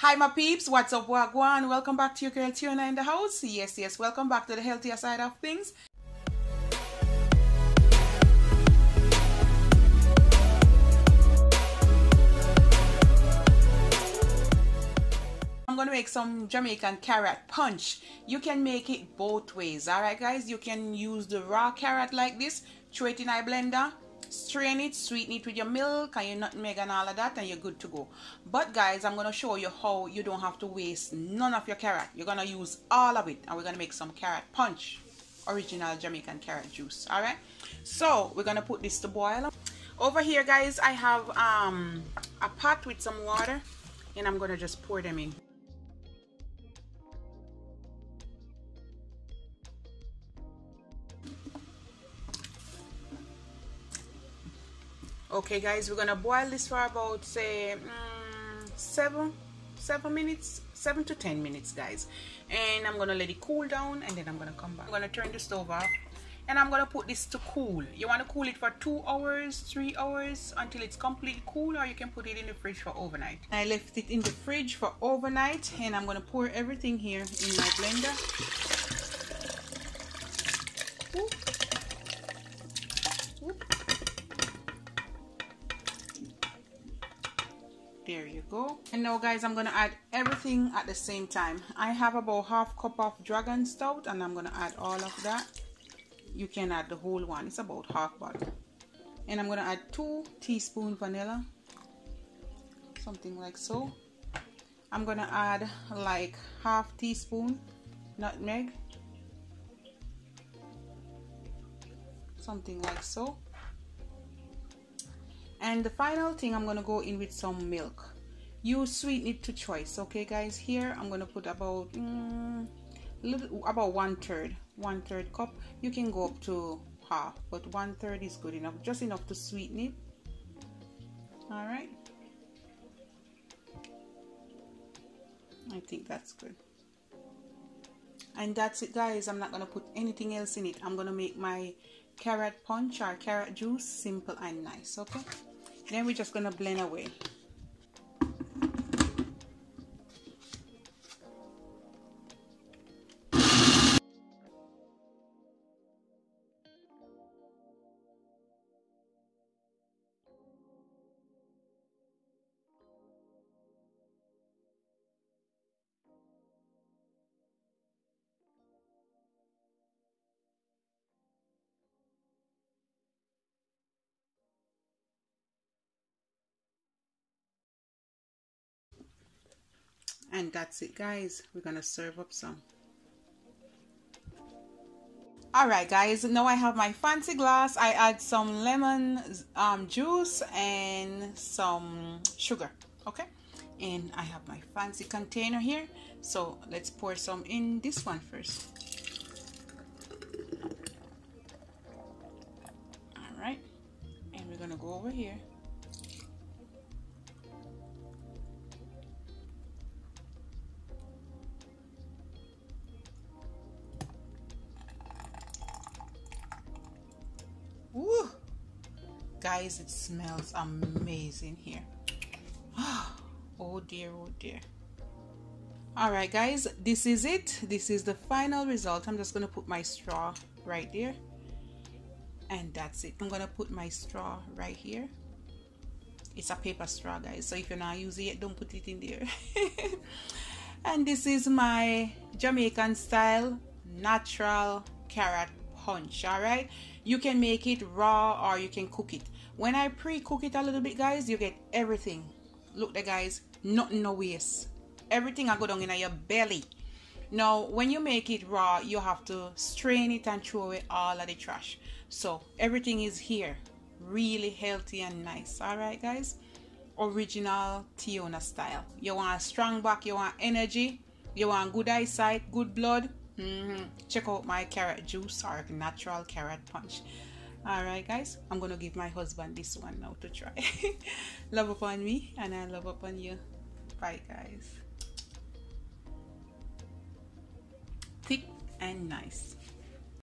Hi my peeps, what's up, wagwan? Welcome back to your girl Tiona in the house. Yes, welcome back to the healthier side of things. I'm gonna make some Jamaican carrot punch. You can make it both ways, alright guys? You can use the raw carrot like this, throw it in a blender, strain it, sweeten it with your milk and your nutmeg and all of that, and you're good to go. But guys, I'm gonna show you how you don't have to waste none of your carrot. You're gonna use all of it, and we're gonna make some carrot punch, original Jamaican carrot juice. All right, so we're gonna put this to boil. Over here guys, I have a pot with some water, and I'm gonna just pour them in. Okay guys, we're gonna boil this for about say 7 to 10 minutes guys, and I'm gonna let it cool down, and then I'm gonna come back. I'm gonna turn the stove off, and I'm gonna put this to cool. You want to cool it for 2 hours, 3 hours, until it's completely cool, or you can put it in the fridge for overnight. I left it in the fridge for overnight, and I'm gonna pour everything here in my blender. Whoop. Whoop. There you go. And now guys, I'm gonna add everything at the same time. I have about half cup of dragon stout, and I'm gonna add all of that. You can add the whole one, it's about half bottle. And I'm gonna add 2 teaspoons vanilla, something like so. I'm gonna add like half teaspoon nutmeg, something like so. And the final thing, I'm gonna go in with some milk. You sweeten it to choice, okay guys? Here I'm gonna put about about one third cup. You can go up to half, but 1/3 is good enough, just enough to sweeten it. All right, I think that's good. And that's it guys. I'm not gonna put anything else in it. I'm gonna make my carrot punch or carrot juice simple and nice. Okay, then we're just gonna blend away. And that's it guys, we're gonna serve up some. All right guys, now I have my fancy glass. I add some lemon juice and some sugar. Okay, and I have my fancy container here, so let's pour some in this one first. All right, and we're gonna go over here. Woo! Guys, it smells amazing here. Oh dear, oh dear. All right guys, this is it. This is the final result. I'm just gonna put my straw right there, and that's it. I'm gonna put my straw right here. It's a paper straw guys, so if you're not using it, don't put it in there. And this is my Jamaican style natural carrot punch. All right, you can make it raw or you can cook it. When I pre-cook it a little bit guys, you get everything. Look there guys, nothing no waste. Everything I go down in your belly. Now when you make it raw, you have to strain it and throw away all of the trash. So everything is here, really healthy and nice. All right guys, original Tiona style. You want a strong back, you want energy, you want good eyesight, good blood. Check out my carrot juice or natural carrot punch. All right guys, I'm gonna give my husband this one now to try. Love upon me, and I love upon you. Bye guys. Thick and nice.